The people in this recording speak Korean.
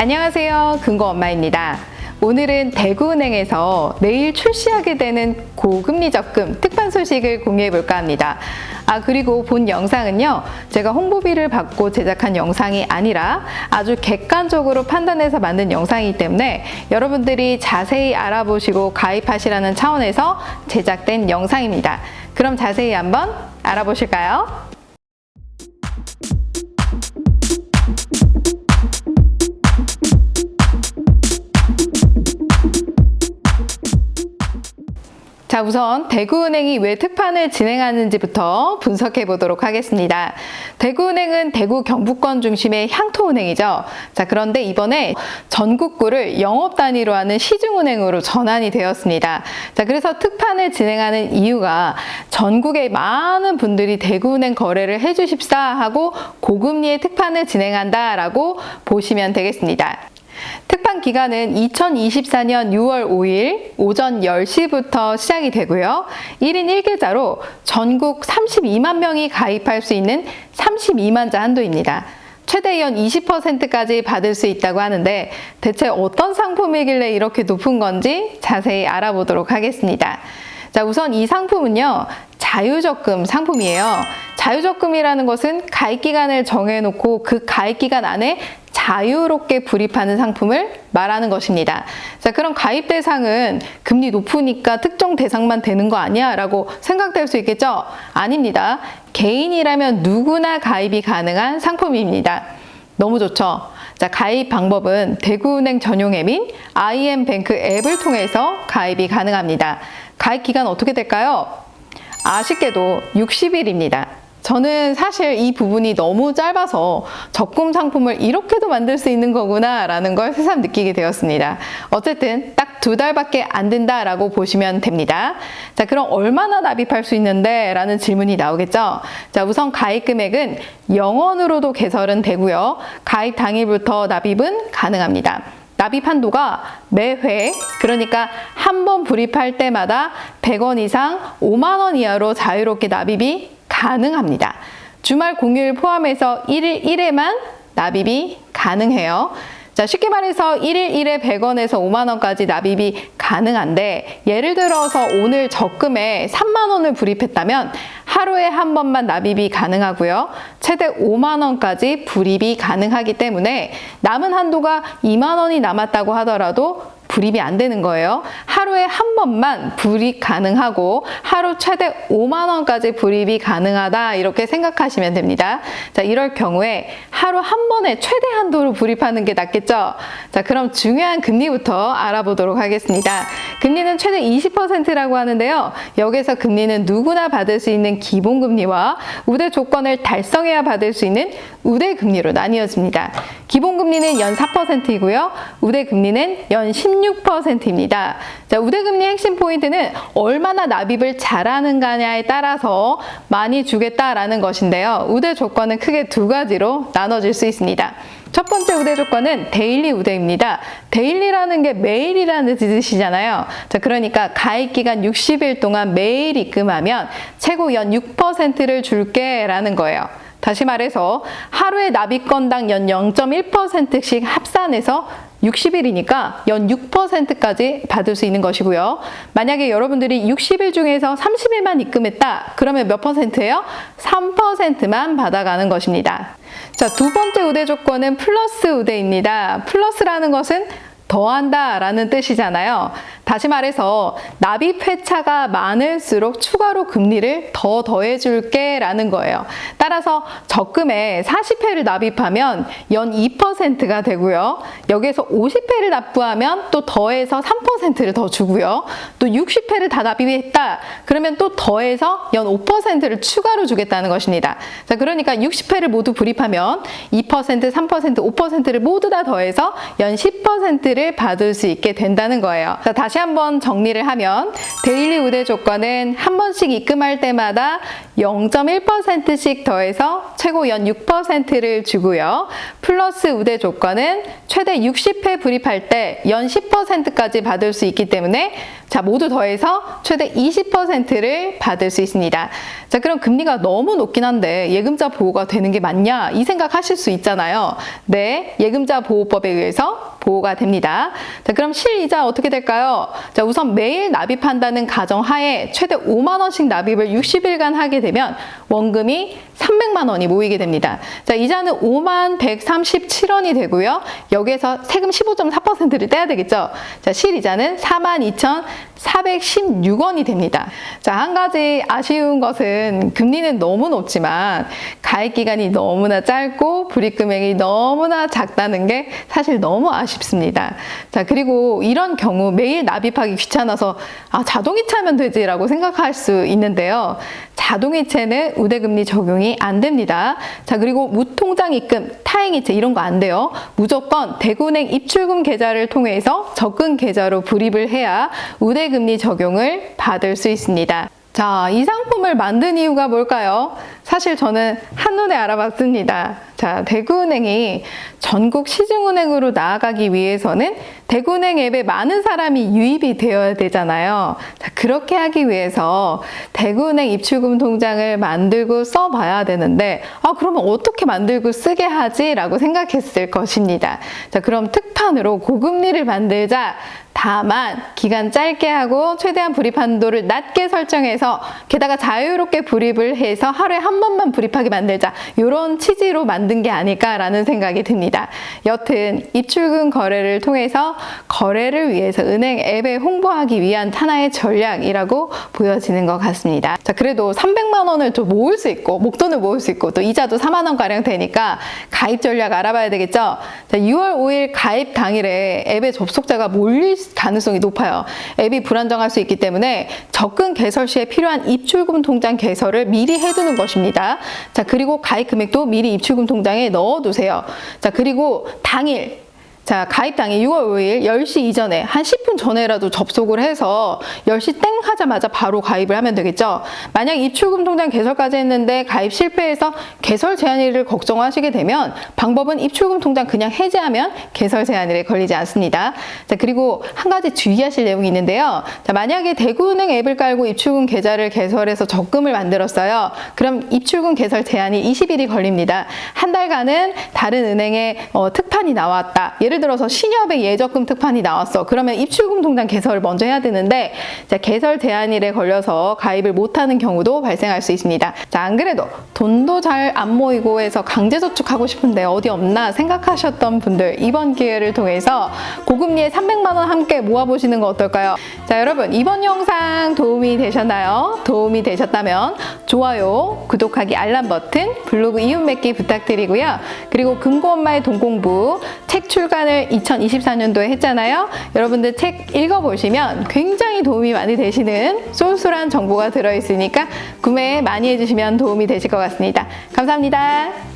안녕하세요. 금고엄마입니다. 오늘은 대구은행에서 내일 출시하게 되는 고금리 적금 특판 소식을 공유해 볼까 합니다. 그리고 본 영상은요, 제가 홍보비를 받고 제작한 영상이 아니라 아주 객관적으로 판단해서 만든 영상이기 때문에 여러분들이 자세히 알아보시고 가입하시라는 차원에서 제작된 영상입니다. 그럼 자세히 한번 알아보실까요? 자, 우선 대구은행이 왜 특판을 진행하는지부터 분석해 보도록 하겠습니다. 대구은행은 대구 경북권 중심의 향토은행이죠. 자, 그런데 이번에 전국구를 영업 단위로 하는 시중은행으로 전환이 되었습니다. 자, 그래서 특판을 진행하는 이유가 전국의 많은 분들이 대구은행 거래를 해주십사 하고 고금리의 특판을 진행한다라고 보시면 되겠습니다. 특판 기간은 2024년 6월 5일 오전 10시부터 시작이 되고요. 1인 1계좌로 전국 32만 명이 가입할 수 있는 32만자 한도입니다. 최대 연 20%까지 받을 수 있다고 하는데 대체 어떤 상품이길래 이렇게 높은 건지 자세히 알아보도록 하겠습니다. 자, 우선 이 상품은요, 자유적금 상품이에요. 자유적금이라는 것은 가입기간을 정해놓고 그 가입기간 안에 자유롭게 불입하는 상품을 말하는 것입니다. 자, 그럼 가입 대상은 금리 높으니까 특정 대상만 되는 거 아니야? 라고 생각될 수 있겠죠? 아닙니다. 개인이라면 누구나 가입이 가능한 상품입니다. 너무 좋죠? 자, 가입 방법은 대구은행 전용 앱인 IM뱅크 앱을 통해서 가입이 가능합니다. 가입 기간 어떻게 될까요? 아쉽게도 60일입니다. 저는 사실 이 부분이 너무 짧아서 적금 상품을 이렇게도 만들 수 있는 거구나 라는 걸 새삼 느끼게 되었습니다. 어쨌든 딱 2달밖에 안 된다라고 보시면 됩니다. 자, 그럼 얼마나 납입할 수 있는데? 라는 질문이 나오겠죠? 자, 우선 가입 금액은 0원으로도 개설은 되고요. 가입 당일부터 납입은 가능합니다. 납입 한도가 매회, 그러니까 한 번 불입할 때마다 100원 이상 5만 원 이하로 자유롭게 납입이 가능합니다. 주말 공휴일 포함해서 1일 1회만 납입이 가능해요. 자, 쉽게 말해서 1일 1회 100원에서 5만 원까지 납입이 가능한데, 예를 들어서 오늘 적금에 3만 원을 불입했다면 하루에 한 번만 납입이 가능하고요. 최대 5만 원까지 불입이 가능하기 때문에 남은 한도가 2만 원이 남았다고 하더라도 불입이 안 되는 거예요. 하루에 한 번만 불입 가능하고 하루 최대 5만 원까지 불입이 가능하다, 이렇게 생각하시면 됩니다. 자, 이럴 경우에 하루 한 번에 최대 한도로 불입하는 게 낫겠죠? 자, 그럼 중요한 금리부터 알아보도록 하겠습니다. 금리는 최대 20%라고 하는데요. 여기서 금리는 누구나 받을 수 있는 기본금리와 우대 조건을 달성해야 받을 수 있는 우대금리로 나뉘어집니다. 기본금리는 연 4%이고요. 우대금리는 연 16%입니다. 자, 우대금리의 핵심 포인트는 얼마나 납입을 잘하는가냐에 따라서 많이 주겠다라는 것인데요. 우대 조건은 크게 두 가지로 나눠질 수 있습니다. 첫 번째 우대 조건은 데일리 우대입니다. 데일리라는 게 매일이라는 뜻이잖아요. 자, 그러니까 가입 기간 60일 동안 매일 입금하면 최고 연 6%를 줄게 라는 거예요. 다시 말해서 하루에 납입건당 연 0.1%씩 합산해서 60일이니까 연 6%까지 받을 수 있는 것이고요. 만약에 여러분들이 60일 중에서 30일만 입금했다, 그러면 몇 %예요? 3%만 받아가는 것입니다. 자, 두 번째 우대 조건은 플러스 우대입니다. 플러스라는 것은 더한다 라는 뜻이잖아요. 다시 말해서 납입 회차가 많을수록 추가로 금리를 더 더해줄게 라는 거예요. 따라서 적금에 40회를 납입하면 연 2%가 되고요. 여기에서 50회를 납부하면 또 더해서 3%를 더 주고요. 또 60회를 다 납입했다, 그러면 또 더해서 연 5%를 추가로 주겠다는 것입니다. 자, 그러니까 60회를 모두 불입하면 2%, 3%, 5%를 모두 다 더해서 연 10%를 받을 수 있게 된다는 거예요. 자, 다시 다시 한번 정리를 하면 데일리 우대 조건은 한 번씩 입금할 때마다 0.1%씩 더해서 최고 연 6%를 주고요. 플러스 우대 조건은 최대 60회 불입할 때 연 10%까지 받을 수 있기 때문에 자, 모두 더해서 최대 20%를 받을 수 있습니다. 자, 그럼 금리가 너무 높긴 한데 예금자 보호가 되는 게 맞냐? 이 생각하실 수 있잖아요. 네, 예금자 보호법에 의해서 보호가 됩니다. 자, 그럼 실이자 어떻게 될까요? 자, 우선 매일 납입한다는 가정하에 최대 5만 원씩 납입을 60일간 하게 되면 원금이 300만 원이 모이게 됩니다. 자, 이자는 5만 137원이 되고요. 여기에서 세금 15.4%를 떼야 되겠죠. 자, 실이자는 42,416원이 됩니다. 자, 한 가지 아쉬운 것은 금리는 너무 높지만 가입 기간이 너무나 짧고 불입 금액이 너무나 작다는 게 사실 너무 아쉽습니다. 자, 그리고 이런 경우 매일 납입하기 귀찮아서 자동이체하면 되지라고 생각할 수 있는데요. 자동이체는 우대금리 적용이 안 됩니다. 자, 그리고 무통장 입금, 타행이체 이런 거 안 돼요. 무조건 대구은행 입출금 계좌를 통해서 적금 계좌로 불입을 해야 우대금리 적용을 받을 수 있습니다. 자, 이 상품을 만든 이유가 뭘까요? 사실 저는 한눈에 알아봤습니다. 자, 대구은행이 전국 시중은행으로 나아가기 위해서는 대구은행 앱에 많은 사람이 유입이 되어야 되잖아요. 자, 그렇게 하기 위해서 대구은행 입출금 통장을 만들고 써봐야 되는데 그러면 어떻게 만들고 쓰게 하지? 라고 생각했을 것입니다. 자, 그럼 특판으로 고금리를 만들자. 다만 기간 짧게 하고 최대한 불입 한도를 낮게 설정해서 게다가 자유롭게 불입을 해서 하루에 한 번만 불입하게 만들자. 이런 취지로 만든 게 아닐까라는 생각이 듭니다. 여튼 입출금 거래를 통해서 거래를 위해서 은행 앱에 홍보하기 위한 하나의 전략이라고 보여지는 것 같습니다. 자, 그래도 300만 원을 또 모을 수 있고 목돈을 모을 수 있고 또 이자도 4만 원 가량 되니까 가입 전략 알아봐야 되겠죠. 자, 6월 5일 가입 당일에 앱에 접속자가 몰릴 가능성이 높아요. 앱이 불안정할 수 있기 때문에 적금 개설 시에 필요한 입출금 통장 개설을 미리 해두는 것입니다. 자, 그리고 가입 금액도 미리 입출금 통장에 넣어두세요. 자, 그리고 당일 자, 가입 당일 6월 5일 10시 이전에 한 10분 전에라도 접속을 해서 10시 땡 하자마자 바로 가입을 하면 되겠죠. 만약 입출금 통장 개설까지 했는데 가입 실패해서 개설 제한일을 걱정하시게 되면 방법은 입출금 통장 그냥 해제하면 개설 제한일에 걸리지 않습니다. 자, 그리고 한 가지 주의하실 내용이 있는데요. 자, 만약에 대구은행 앱을 깔고 입출금 계좌를 개설해서 적금을 만들었어요. 그럼 입출금 개설 제한이 20일이 걸립니다. 한 달간은 다른 은행에 특판이 나왔다. 예를 들어서 신협의 예적금 특판이 나왔어. 그러면 입출금 통장 개설을 먼저 해야 되는데 자, 개설 제한일에 걸려서 가입을 못하는 경우도 발생할 수 있습니다. 자, 안 그래도 돈도 잘 안 모이고 해서 강제저축하고 싶은데 어디 없나 생각하셨던 분들 이번 기회를 통해서 고금리에 300만 원 함께 모아보시는 거 어떨까요? 자, 여러분 이번 영상 도움이 되셨나요? 도움이 되셨다면 좋아요, 구독하기, 알람 버튼, 블로그 이웃 맺기 부탁드리고요. 그리고 금고엄마의 돈공부 책 출간을 2024년도에 했잖아요. 여러분들 책 읽어보시면 굉장히 도움이 많이 되시는 쏠쏠한 정보가 들어있으니까 구매 많이 해주시면 도움이 되실 것 같습니다. 감사합니다.